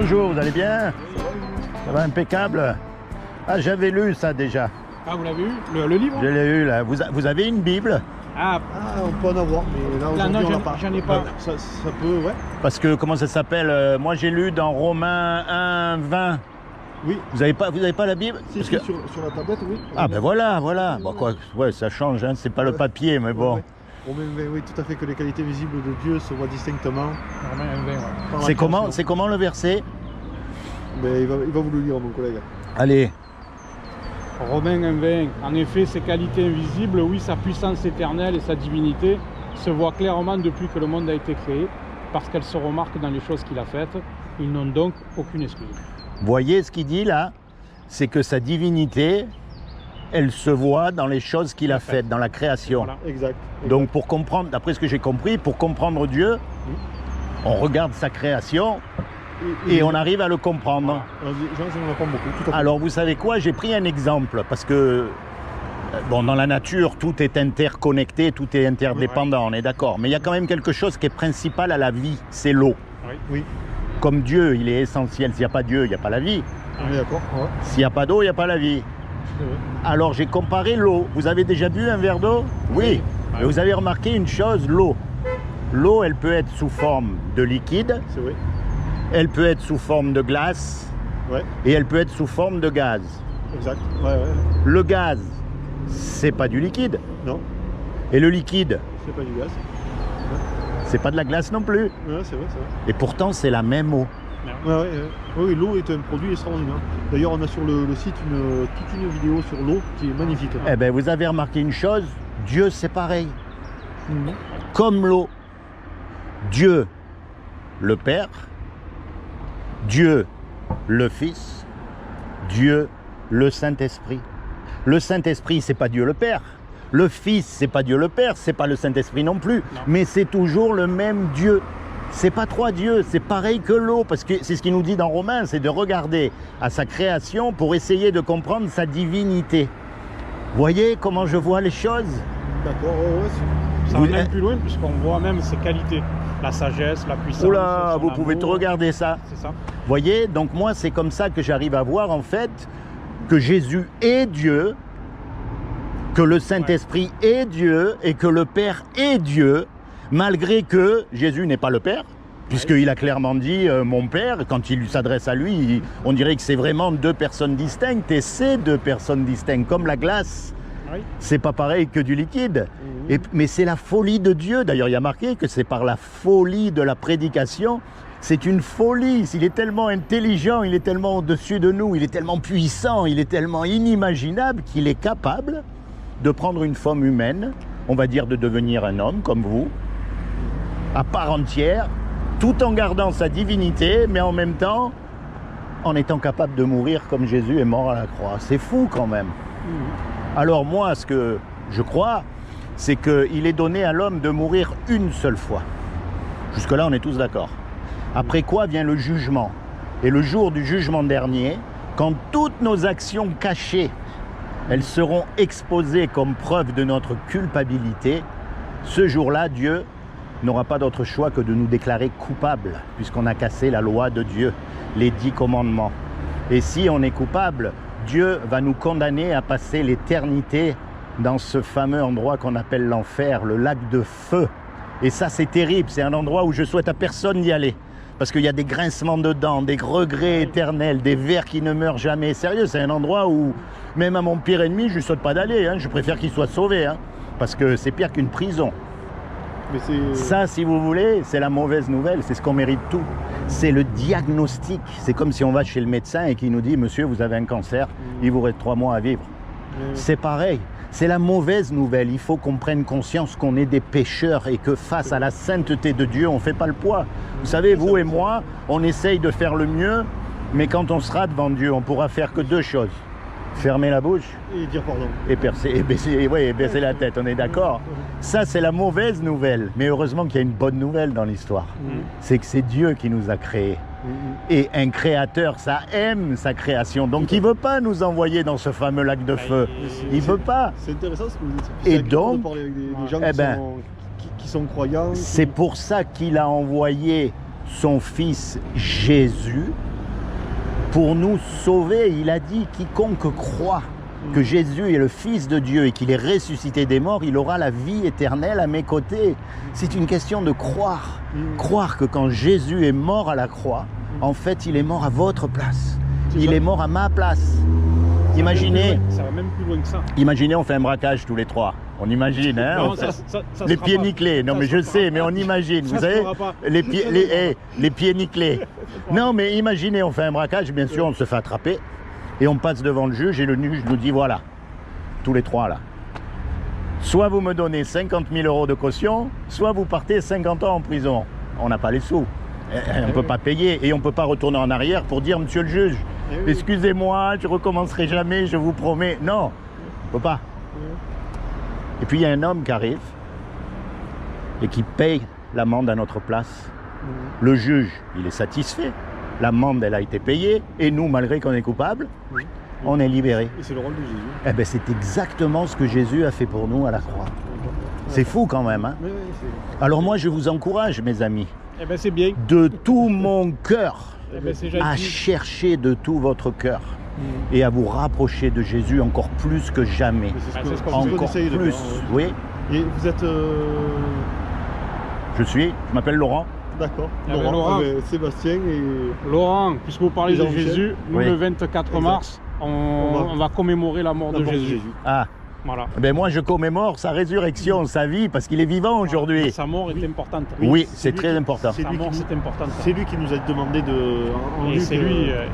Bonjour, vous allez bien? Ça va impeccable. Ah, j'avais lu ça déjà. Ah, vous l'avez eu, le livre? Je l'ai eu là. Vous avez une Bible? Ah, on peut en avoir, mais là aujourd'hui on n'a pas. J'en ai pas. Ça peut, ouais. Parce que, comment ça s'appelle? Moi j'ai lu dans Romains 1, 20. Oui. Vous avez pas la Bible? Si, Parce si, que... sur la tablette, oui. Ah ben voilà. Bon, quoi, ouais, ça change, hein. C'est pas le papier, mais bon. Ouais. Oui, tout à fait, que les qualités visibles de Dieu se voient distinctement. C'est comment le verset? Mais il va vous le lire, mon collègue. Allez. Romains 1,20. En effet, ses qualités invisibles, oui, sa puissance éternelle et sa divinité se voient clairement depuis que le monde a été créé, parce qu'elles se remarquent dans les choses qu'il a faites. Ils n'ont donc aucune excuse. Voyez ce qu'il dit là? C'est que sa divinité, elle se voit dans les choses qu'il a faites, dans la création. Voilà. Exact. Donc pour comprendre, d'après ce que j'ai compris, pour comprendre Dieu, on regarde sa création et on arrive à le comprendre. J'en apprends beaucoup, tout à fait. Alors vous savez quoi? J'ai pris un exemple parce que bon, dans la nature, tout est interconnecté, tout est interdépendant, on est d'accord. Mais il y a quand même quelque chose qui est principal à la vie, c'est l'eau. Oui. Comme Dieu, il est essentiel. S'il n'y a pas Dieu, il n'y a pas la vie. On est d'accord. Ouais. S'il n'y a pas d'eau, il n'y a pas la vie. Alors j'ai comparé l'eau. Vous avez déjà bu un verre d'eau? Oui. Mais vous avez remarqué une chose, l'eau. L'eau, elle peut être sous forme de liquide. C'est vrai. Elle peut être sous forme de glace. Ouais. Et elle peut être sous forme de gaz. Exact. Ouais. Le gaz, c'est pas du liquide. Non, Et le liquide, c'est pas du gaz. c'est pas de la glace non plus. Ouais, c'est vrai. Et pourtant, c'est la même eau. Oui, l'eau est un produit extraordinaire. D'ailleurs, on a sur le site toute une vidéo sur l'eau qui est magnifique. Eh bien, vous avez remarqué une chose, Dieu, c'est pareil. Comme l'eau. Dieu, le Père. Dieu, le Fils. Dieu, le Saint-Esprit. Le Saint-Esprit, c'est pas Dieu le Père. Le Fils, c'est pas Dieu le Père, c'est pas le Saint-Esprit non plus. Non. Mais c'est toujours le même Dieu. C'est pas trois dieux, c'est pareil que l'eau, parce que c'est ce qu'il nous dit dans Romains, c'est de regarder à sa création pour essayer de comprendre sa divinité. Voyez comment je vois les choses? D'accord, ouais. Ça va même plus loin, puisqu'on voit même ses qualités. La sagesse, la puissance. Oula, vous pouvez regarder ça. C'est ça. Voyez, donc moi, c'est comme ça que j'arrive à voir, en fait, que Jésus est Dieu, que le Saint-Esprit est Dieu, et que le Père est Dieu, malgré que Jésus n'est pas le Père, puisqu'il a clairement dit mon Père. Quand il s'adresse à lui, on dirait que c'est vraiment deux personnes distinctes, et c'est deux personnes distinctes, comme la glace. C'est pas pareil que du liquide. Mais c'est la folie de Dieu. D'ailleurs, il y a marqué que c'est par la folie de la prédication. C'est une folie. Il est tellement intelligent, il est tellement au-dessus de nous, il est tellement puissant, il est tellement inimaginable qu'il est capable de prendre une forme humaine, on va dire de devenir un homme comme vous, à part entière, tout en gardant sa divinité, mais en même temps, en étant capable de mourir comme Jésus est mort à la croix. C'est fou quand même. Alors moi, ce que je crois, c'est qu'il est donné à l'homme de mourir une seule fois. Jusque-là, on est tous d'accord. Après quoi vient le jugement. Et le jour du jugement dernier, quand toutes nos actions cachées, elles seront exposées comme preuve de notre culpabilité, ce jour-là, Dieu n'aura pas d'autre choix que de nous déclarer coupables, puisqu'on a cassé la loi de Dieu, les 10 commandements. Et si on est coupable, Dieu va nous condamner à passer l'éternité dans ce fameux endroit qu'on appelle l'enfer, le lac de feu. Et ça, c'est terrible, c'est un endroit où je souhaite à personne d'y aller. Parce qu'il y a des grincements de dents, des regrets éternels, des vers qui ne meurent jamais. Sérieux, c'est un endroit où, même à mon pire ennemi, je ne saute pas d'aller. Je préfère qu'il soit sauvé, parce que c'est pire qu'une prison. Mais ça, si vous voulez, c'est la mauvaise nouvelle, c'est ce qu'on mérite tout. C'est le diagnostic. C'est comme si on va chez le médecin et qu'il nous dit « Monsieur, vous avez un cancer, il vous reste 3 mois à vivre ». C'est pareil. C'est la mauvaise nouvelle. Il faut qu'on prenne conscience qu'on est des pécheurs et que face à la sainteté de Dieu, on ne fait pas le poids. Vous savez, vous et moi, on essaye de faire le mieux, mais quand on sera devant Dieu, on pourra faire que 2 choses. Fermer la bouche et dire pardon. Et baisser la tête, on est d'accord? Ça, c'est la mauvaise nouvelle. Mais heureusement qu'il y a une bonne nouvelle dans l'histoire. C'est que c'est Dieu qui nous a créés. Et un créateur, ça aime sa création. Donc il ne veut pas nous envoyer dans ce fameux lac de feu. Il ne veut pas. C'est intéressant ce que vous dites. Et donc, de parler avec des gens qui sont croyants. C'est pour ça qu'il a envoyé son fils Jésus pour nous sauver. Il a dit quiconque croit que Jésus est le Fils de Dieu et qu'il est ressuscité des morts, il aura la vie éternelle à mes côtés. C'est une question de croire. Croire que quand Jésus est mort à la croix, en fait, il est mort à votre place. Il est mort à ma place. Imaginez, Ça va même plus loin que ça. imaginez, on fait un braquage tous les trois. On imagine, hein, Non, on fait- ça les se pieds fera pas. nickelés. Non, Ça mais se je fera sais, pas. mais on imagine. Ça Vous se savez, fera pas. les pieds nickelés. Non, mais imaginez, on fait un braquage, bien sûr, on se fait attraper et on passe devant le juge et le juge nous dit voilà, tous les trois là. Soit vous me donnez 50 000 € de caution, soit vous partez 50 ans en prison. On n'a pas les sous. On ne peut pas payer et on ne peut pas retourner en arrière pour dire monsieur le juge, excusez-moi, je recommencerai jamais, je vous promets. Non, on ne peut pas. Et puis il y a un homme qui arrive et qui paye l'amende à notre place. Le juge, il est satisfait. L'amende, elle a été payée. Et nous, malgré qu'on est coupable, on est libérés. Et c'est le rôle de Jésus. Eh bien, c'est exactement ce que Jésus a fait pour nous à la croix. C'est fou quand même. Hein? Oui, c'est... Alors moi, je vous encourage, mes amis, Eh ben c'est bien. de tout mon cœur, Eh ben c'est à gentil. chercher de tout votre cœur et à vous rapprocher de Jésus encore plus que jamais. Mais c'est Ah, ce c'est ce qu'on qu'on Encore essaye de plus. faire, ouais. Oui, Et vous êtes... je m'appelle Laurent. D'accord. Ah ben, Laurent. Sébastien et... Laurent, puisque vous parlez de Jean-Michel. Jésus, nous Oui. le 24 mars, on va commémorer la mort la de mort Jésus. Ah, Voilà. ben moi je commémore sa résurrection, sa vie, parce qu'il est vivant aujourd'hui. Sa mort est importante. Oui, c'est c'est lui très qui- important. c'est Sa lui mort, qui nous- c'est important. C'est lui qui nous a demandé de... en Et Luc,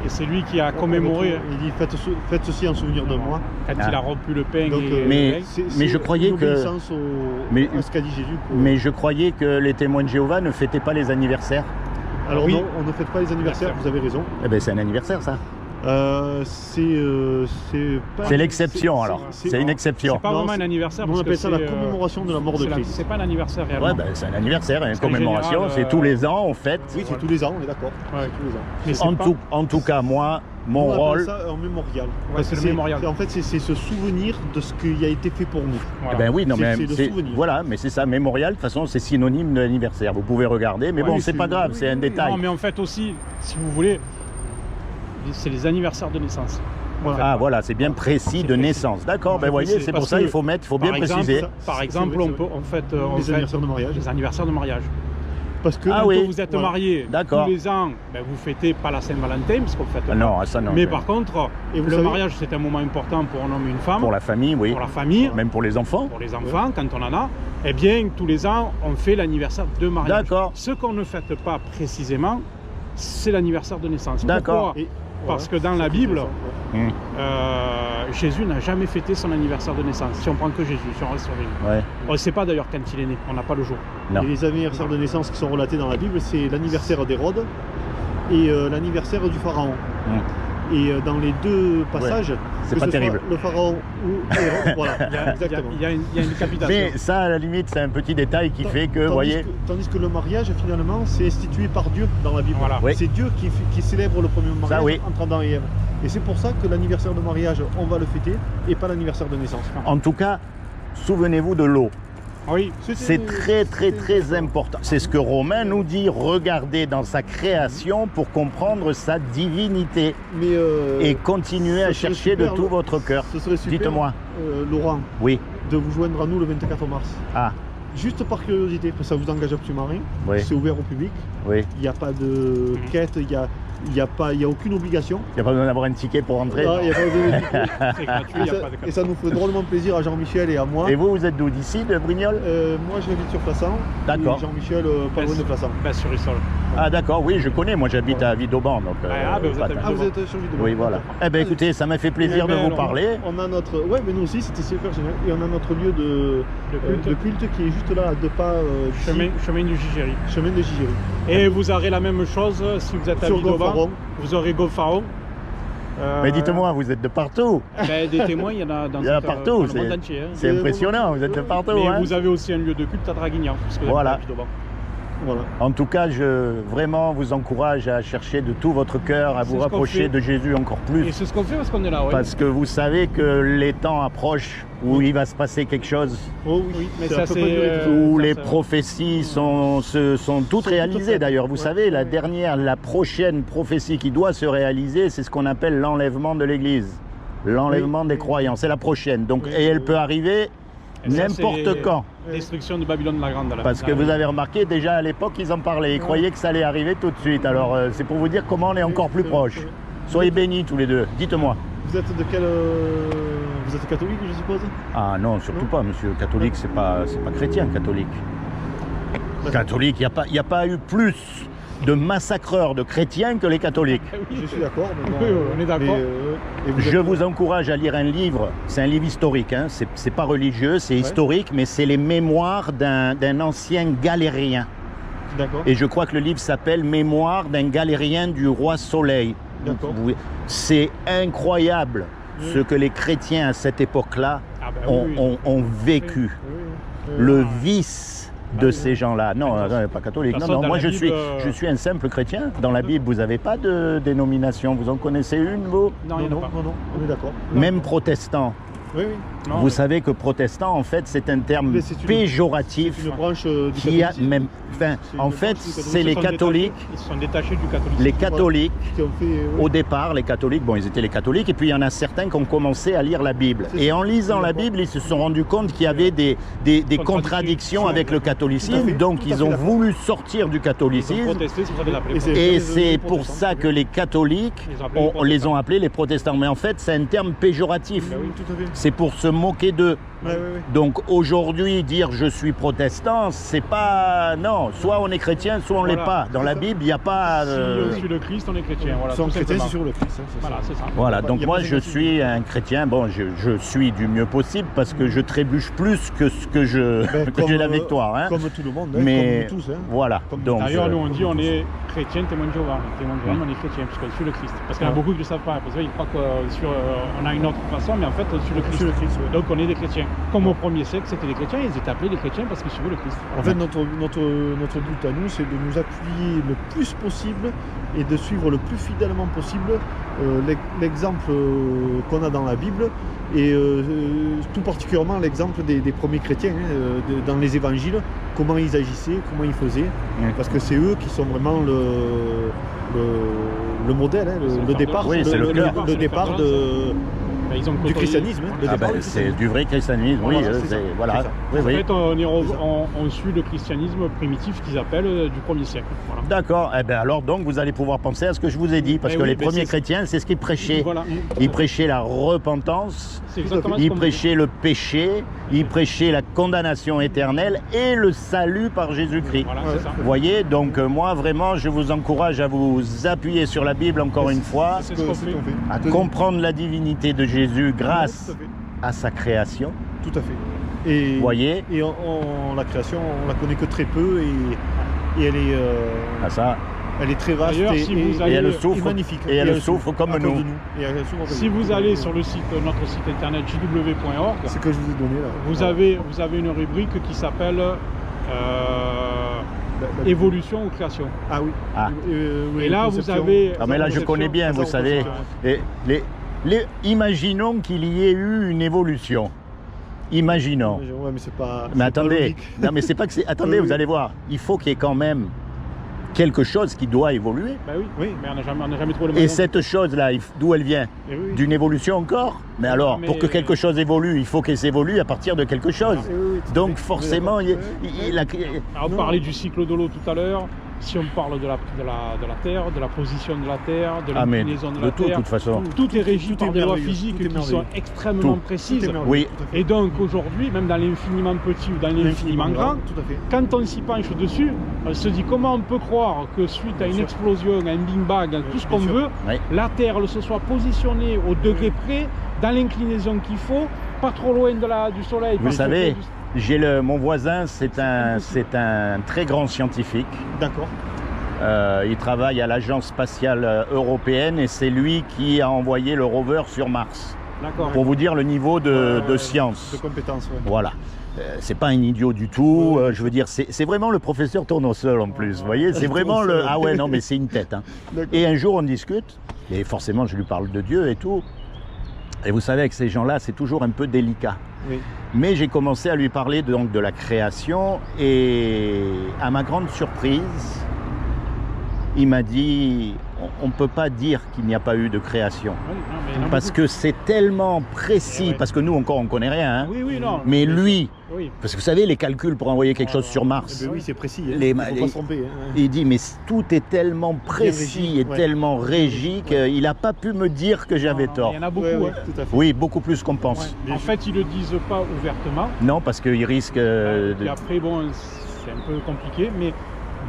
c'est lui qui a commémoré Il dit faites ceci en souvenir de moi. quand Ah. il a rompu le pain Donc, et Mais- le vin. Mais je croyais une que- obéissance Mais- à ce qu'a dit Jésus. Mais je croyais que les témoins de Jéhovah ne fêtaient pas les anniversaires. Alors Oui. non, on ne fête pas les anniversaires, vous avez raison. Eh ben c'est un anniversaire ça. C'est pas... C'est l'exception alors. C'est une exception. C'est pas Non, vraiment un c'est- anniversaire. On parce appelle que ça la c'est, commémoration de la mort de Christ. C'est pas un anniversaire réellement. Ouais, ben c'est un anniversaire, une Parce qu'en commémoration, général, c'est tous les ans en fait. Oui, c'est tous les ans, on est d'accord. Ouais. C'est tous les ans. Mais c'est pas- En tout cas, moi, mon On appelle rôle, ça un mémorial. Ouais, Parce c'est que le mémorial. En fait, c'est se souvenir de ce qui a été fait pour nous. Voilà. ben oui, non C'est- mais c'est le c'est- souvenir. voilà, mais c'est ça, mémorial. De toute façon, c'est synonyme de l'anniversaire. Vous pouvez regarder, mais Ouais, bon, mais c'est c'est- pas grave, oui, c'est un oui, détail. Non, mais en fait aussi, si vous voulez, c'est les anniversaires de naissance. Ah voilà, c'est bien précis C'est de précis. naissance. D'accord, ben C'est voyez, précis, c'est pour parce ça que, il faut mettre, il faut bien Par exemple, préciser. par C'est exemple, vrai, on c'est peut, vrai. en fait, Les anniversaires de mariage. les anniversaires de mariage. Parce que Ah Quand oui. vous êtes Voilà. marié D'accord. tous les ans, ben, vous fêtez pas la Saint-Valentin parce qu'on fête Ah pas. non, ça non. Mais par contre, Et vous le savez- mariage c'est un moment important pour un homme et une femme, pour la famille, oui. pour la famille, Même pour les enfants. pour les enfants quand on en a. Eh bien, tous les ans, on fait l'anniversaire de mariage. D'accord. Ce qu'on ne fête pas précisément, c'est l'anniversaire de naissance. D'accord. Pourquoi Et- Parce voilà, que dans la c'est Bible, intéressant, ouais. Jésus n'a jamais fêté son anniversaire de naissance. Si on prend que Jésus, si on reste sur Jésus. Ouais. On ne sait pas d'ailleurs quand il est né, on n'a pas le jour. Non. Et les anniversaires de naissance qui sont relatés dans la Bible, c'est l'anniversaire d'Hérode et l'anniversaire du pharaon. Et dans les deux passages, C'est que pas ce soit terrible. le pharaon ou Hérode, voilà, Il y a, exactement. il y a une décapitation. Mais ça, à la limite, c'est un petit détail qui fait que, vous voyez, Tandis que le mariage, finalement, c'est institué par Dieu dans la Bible. Voilà. Oui. C'est Dieu qui célèbre le premier mariage oui. entre Adam et Ève. Et c'est pour ça que l'anniversaire de mariage, on va le fêter, et pas l'anniversaire de naissance. en tout cas, souvenez-vous de l'eau. Oui, C'est très important. C'est ce que Romain nous dit, regardez dans sa création pour comprendre sa divinité Mais et continuez ça à serait chercher de super, tout votre cœur. ce serait super, Dites-moi. Laurent, Oui. de vous joindre à nous le 24 mars. Ah, Juste par curiosité, parce que ça vous engage absolument rien. oui, C'est ouvert au public. oui. Il n'y a pas de quête, il n'y a aucune obligation. Il n'y a pas besoin d'avoir un ticket pour rentrer. Ah, il y a pas de- c'est gratuit, il n'y a pas de et ça nous ferait drôlement plaisir à Jean-Michel et à moi. Et vous, vous êtes d'où? D'ici, de Brignoles? Moi j'habite sur Plassans. D'accord. Et Jean-Michel pas loin de Plassans. Ben, sur Issol. Ah d'accord, oui, je connais. Moi, j'habite à Vidauban. Donc, Ah, ben, vous pas êtes à de- Ah, vous êtes sur vidéo. Oui, voilà. Eh bien, écoutez, ça m'a fait plaisir Eh de ben, vous alors, parler. On a notre. Ouais, mais nous aussi c'était super génial. Et on a notre lieu de culte qui est juste là à 2 pas d'ici, Chemin du Gigéry. chemin de Gigéry. Et vous aurez la même chose si vous êtes à Sur Vidauban. Gonfaron. Vous aurez Gonfaron. Mais dites-moi, vous êtes de partout. Ben, des témoins, il y en a dans, Il y en a toute, partout, dans le c'est- monde entier. Hein. C'est impressionnant, vous êtes de partout. Mais hein. vous avez aussi un lieu de culte à Draguignan. Parce que vous êtes Voilà. à Vidauban. Voilà. En tout cas, je vraiment vous encourage à chercher de tout votre cœur, à C'est vous ce qu'on rapprocher fait. de Jésus encore Et plus. c'est ce qu'on fait parce qu'on est là, ouais. Parce que vous savez que les temps approchent où il va se passer quelque chose, Oh oui, Oui, mais ça ça, peut c'est, pas durer tout où ça, les ça- prophéties sont toutes réalisées. faites. D'ailleurs, vous Ouais. savez, la Ouais. dernière, la prochaine prophétie qui doit se réaliser, c'est ce qu'on appelle l'enlèvement de l'Église. L'enlèvement Oui, des oui. croyants, c'est la prochaine. Donc, Oui, et elle oui. peut arriver Et ça, n'importe c'est quand. Destruction de Babylone la Grande. là. Parce que vous avez remarqué, déjà à l'époque, ils en parlaient. Ils croyaient que ça allait arriver tout de suite. Alors, c'est pour vous dire comment on est encore plus proche. Soyez bénis tous les deux. Dites-moi. Vous êtes de quel. Vous êtes catholique, je suppose? Ah non, surtout Non. pas, monsieur. Catholique, c'est pas chrétien, catholique. Catholique, il n'y a pas eu plus de massacreurs de chrétiens que les catholiques. Je suis d'accord. mais bon, Oui, oui, on est d'accord. et vous Je êtes- vous encourage à lire un livre, c'est un livre historique, hein. C'est pas religieux, c'est historique, mais c'est les mémoires d'un ancien galérien. D'accord. Et je crois que le livre s'appelle Mémoires d'un galérien du roi Soleil. D'accord. C'est incroyable ce que les chrétiens à cette époque-là Ah ben ont, oui, oui. ont vécu. Oui. Le vice de oui, ces oui. gens-là. Non, Attention. pas catholique. Non, Attention, non, dans moi la je Bible, suis un simple chrétien. Dans la Bible, vous n'avez pas de dénomination. Vous en connaissez une, vous? Non, il y en a Non, pas. non, on est d'accord. Même protestant. Oui, oui. Non, Vous mais- savez que protestant, en fait, c'est un terme Mais c'est une- péjoratif C'est une branche du qui a catholicisme même. Enfin, C'est en une fait, branche du c'est catholicisme. les Ils se sont catholiques. détachés- Ils se sont détachés du catholicisme. Les catholiques. qui ont fait. Au départ, les catholiques, bon, ils étaient les catholiques, et puis il y en a certains qui ont commencé à lire la Bible. C'est Et ça. en lisant la D'accord. Bible, ils se sont rendus compte qu'il y avait des contradictions avec le Tout à catholicisme, fait, donc tout à ils fait ont d'accord. voulu sortir du Ils ont catholicisme. protesté, c'est pour ça qu'ils appelaient Et protestants. Et les c'est pour protestants, ça que les catholiques, Ils ont appelé on les ont appelés les protestants. Mais en fait, c'est un terme péjoratif. Oui, tout à fait. C'est pour se moquer d'eux. Ouais, ouais, ouais. Donc aujourd'hui, dire je suis protestant, c'est pas. Non, soit on est chrétien, soit on l'est Voilà. pas. Dans la ça. Bible, il n'y a pas. Si on suit le Christ, on est chrétien. Voilà, Sans tout chrétien, simplement. c'est sur le Christ. hein, c'est Voilà, ça. c'est ça. Voilà, Il y a donc pas moi de je négatif. suis un chrétien, bon je suis du mieux possible parce que je trébuche plus que ce que Ben, que j'ai la comme, victoire. Hein. Comme tout le monde, hein, Mais comme nous tous. Hein. voilà, Comme donc D'ailleurs, nous on dit on est chrétien, témoin de Jéhovah. Témoin de Jéhovah, Mm. on est chrétien, parce qu'on suit le Christ. Parce qu'il y en a Ouais. beaucoup qui ne le savent pas. Parce qu'ils croient qu'on a une autre façon, mais en fait on suit le Christ. Sur le Christ, ouais. Donc on est des chrétiens. Comme au premier siècle, c'était des chrétiens, ils étaient appelés des chrétiens parce qu'ils suivaient le Christ. En fait, notre but à nous, c'est de nous appuyer le plus possible et de suivre le plus fidèlement possible l'exemple qu'on a dans la Bible et tout particulièrement l'exemple des premiers chrétiens dans les évangiles, comment ils agissaient, comment ils faisaient, parce que c'est eux qui sont vraiment le modèle, hein, C'est le le départ, Oui, c'est le cœur. le départ Ben, ils ont du côtoyé- christianisme. hein, le ah départ ben, du c'est christianisme. du vrai christianisme, oui, Voilà, c'est ça, voilà, c'est ça. oui, En oui. fait, on suit le christianisme primitif qu'ils appellent du 1er siècle. Voilà. D'accord, eh ben alors donc vous allez pouvoir penser à ce que je vous ai dit, parce Eh que oui, les ben premiers c'est- chrétiens, c'est ce qu'ils prêchaient. Voilà. Ils prêchaient la repentance, C'est exactement ce ils qu'on prêchaient le péché, ils prêchaient la condamnation éternelle et le salut par Jésus-Christ. Voilà, Ouais. c'est ça. Vous voyez, donc moi vraiment je vous encourage à vous appuyer sur la Bible encore une fois, C'est ce qu'on fait. à comprendre la divinité de Jésus grâce Tout à fait. à sa création. Tout à fait. Et, Vous voyez, et la création, on la connaît que très peu et elle est, à ça, elle est très vaste D'ailleurs, et, si vous et allez- elle et souffre, magnifique. et elle souffre comme à cause nous. de Et elle souffre comme Si nous. vous allez sur notre site internet jw.org, C'est ce que je vous ai donné là. vous Voilà. avez une rubrique qui s'appelle La- évolution ou création. Ah oui. Ah. Oui, Et là, vous conception. avez- Ah mais là je conception, connais bien, vous savez. Et imaginons qu'il y ait eu une évolution. Imaginons. Ouais, mais c'est pas. Mais c'est pas attendez, logique. non mais c'est pas que c'est. Attendez, Oui. vous allez voir. Il faut qu'il y ait quand même quelque chose qui doit évoluer. Ben oui, Oui. mais on n'a jamais trouvé le Et moyen. cette chose-là, d'où elle vient? Eh oui. D'une évolution encore? Mais alors, Mais- pour que quelque chose évolue, il faut qu'elle s'évolue à partir de quelque chose. Eh oui, tout à Donc fait. forcément, Oui, Alors, on Non. parlait du cycle de l'eau tout à l'heure. Si on parle de la Terre, de la position de la Terre, de Ah, mais l'inclinaison de de la tout, de Terre, toute façon. tout est régi tout par est des lois merveilleux, physiques tout est qui sont merveilleux. extrêmement Tout. Tout précises. est merveilleux, Oui. tout à fait. Et donc aujourd'hui, même dans l'infiniment petit ou dans l'infiniment grand, Tout à fait. quand on s'y penche dessus, on se dit comment on peut croire que suite à Bien une sûr. explosion, à un Big Bang, à tout ce bien qu'on sûr. veut, Oui. la Terre elle se soit positionnée au degré près, dans l'inclinaison qu'il faut, pas trop loin du Soleil. Vous pas trop savez, près mon voisin, c'est un très grand scientifique. D'accord. Il travaille à l'agence spatiale européenne et c'est lui qui a envoyé le rover sur Mars. D'accord. Pour vous dire le niveau de De science. compétences, ouais. Voilà. C'est pas un idiot du tout. Je veux dire, c'est vraiment le professeur Tournesol en plus. Vous voyez, c'est vraiment le. Ah ouais, non, mais c'est une tête. Hein. D'accord. Et un jour, on discute, et forcément, je lui parle de Dieu et tout. Et vous savez, avec ces gens-là, c'est toujours un peu délicat. Oui. Mais j'ai commencé à lui parler donc de la création, et à ma grande surprise, il m'a dit on ne peut pas dire qu'il n'y a pas eu de création. Oui, non, mais il y en a Parce beaucoup. que c'est tellement précis, Eh ouais. parce que nous encore on ne connaît rien. Hein. Oui, oui, non. Mais lui, Oui. parce que vous savez, les calculs pour envoyer quelque chose sur Eh Mars, ben oui, c'est précis. Hein. Les- Il ne faut les- pas se tromper. Hein. il dit mais tout est tellement précis régi, et ouais. tellement régi qu'il n'a pas pu me dire que j'avais Non, tort. Il y en a beaucoup. Ouais, ouais, hein. tout à fait. Oui, beaucoup plus qu'on pense. Ouais. En fait, ils ne le disent pas ouvertement. Non, parce qu'il risque Et après, bon, c'est un peu compliqué, mais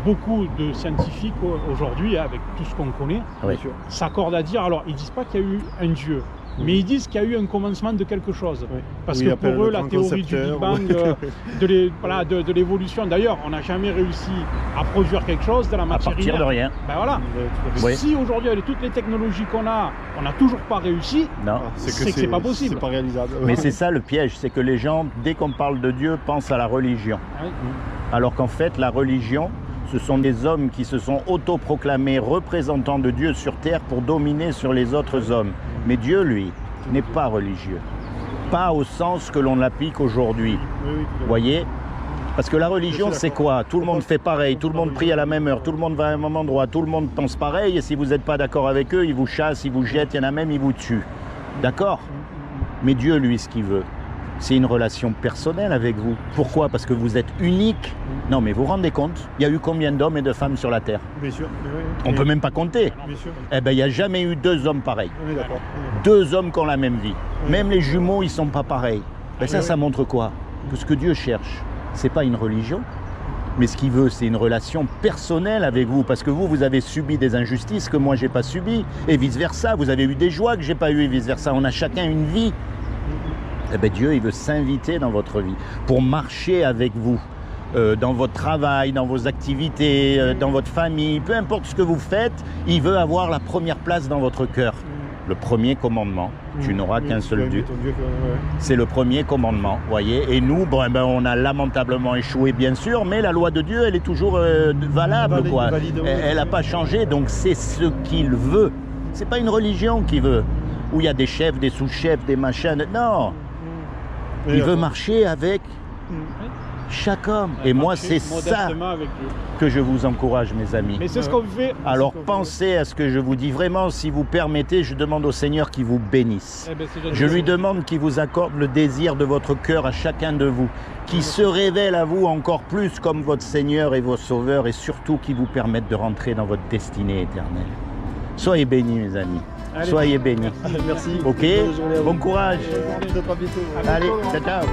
beaucoup de scientifiques aujourd'hui, avec tout ce qu'on connaît, Oui. s'accordent à dire, alors ils disent pas qu'il y a eu un Dieu, mais ils disent qu'il y a eu un commencement de quelque chose. Oui. Parce Oui, que il appelle pour eux, le la grand théorie du concepteur, Big Bang, de l'évolution, d'ailleurs, on n'a jamais réussi à produire quelque chose de la à matière partir de inerte. rien. Ben voilà. Ouais, tout à fait. Oui. Si aujourd'hui, avec toutes les technologies qu'on a, on n'a toujours pas réussi, Non. Ah, c'est que c'est pas possible. C'est pas réalisable. Mais c'est ça le piège, c'est que les gens, dès qu'on parle de Dieu, pensent à la religion. hein, Alors qu'en fait, la religion, ce sont des hommes qui se sont autoproclamés représentants de Dieu sur terre pour dominer sur les autres hommes. Mais Dieu, lui, n'est pas religieux. Pas au sens que l'on l'applique aujourd'hui. Oui, oui, tout à fait. Vous voyez? Parce que la religion, Je suis c'est d'accord. quoi? Tout le monde fait pareil, tout le monde prie à la même heure, tout le monde va à un même endroit, tout le monde pense pareil, et si vous n'êtes pas d'accord avec eux, ils vous chassent, ils vous jettent, il y en a même, ils vous tuent. D'accord? Mais Dieu, lui, ce qu'il veut, c'est une relation personnelle avec vous. Pourquoi? Parce que vous êtes unique. Non, mais vous vous rendez compte? Il y a eu combien d'hommes et de femmes sur la Terre? Bien sûr. Oui, oui. On ne peut même pas compter. Bien sûr. Eh bien, il n'y a jamais eu deux hommes pareils. On est d'accord. Deux hommes qui ont la même vie. Oui. Même les jumeaux, ils ne sont pas pareils. Ben ça, Oui. ça montre quoi? Que ce que Dieu cherche, c'est pas une religion, mais ce qu'il veut, c'est une relation personnelle avec vous. Parce que vous avez subi des injustices que moi, j'ai pas subies. Et vice-versa. Vous avez eu des joies que j'ai pas eues et vice-versa. On a chacun une vie. Eh bien, Dieu, il veut s'inviter dans votre vie pour marcher avec vous. Dans votre travail, dans vos activités, dans votre famille, peu importe ce que vous faites, il veut avoir la première place dans votre cœur. Le premier commandement, tu n'auras qu'un seul Dieu. C'est le premier commandement, voyez. Et nous, bon, eh ben, on a lamentablement échoué, bien sûr, mais la loi de Dieu, elle est toujours valable, Valide, quoi. valide, oui. Elle n'a pas changé, donc c'est ce qu'il veut. C'est pas une religion qu'il veut, où il y a des chefs, des sous-chefs, des machins. Non, il veut marcher avec chaque homme. Et moi, c'est ça modestement avec Dieu. que je vous encourage, mes amis. Mais c'est ce qu'on fait. Alors pensez à ce que je vous dis. Vraiment, si vous permettez, je demande au Seigneur qu'il vous bénisse. Eh ben, c'est gentil. Je lui demande qu'il vous accorde le désir de votre cœur à chacun de vous, qu'il se révèle à vous encore plus comme votre Seigneur et votre Sauveur, et surtout qu'il vous permette de rentrer dans votre destinée éternelle. Soyez bénis, mes amis. Allez, Soyez bénis. Merci. Ok? Bonne journée à vous. Bon courage. Peut-être à bientôt. Allez, ciao, ciao.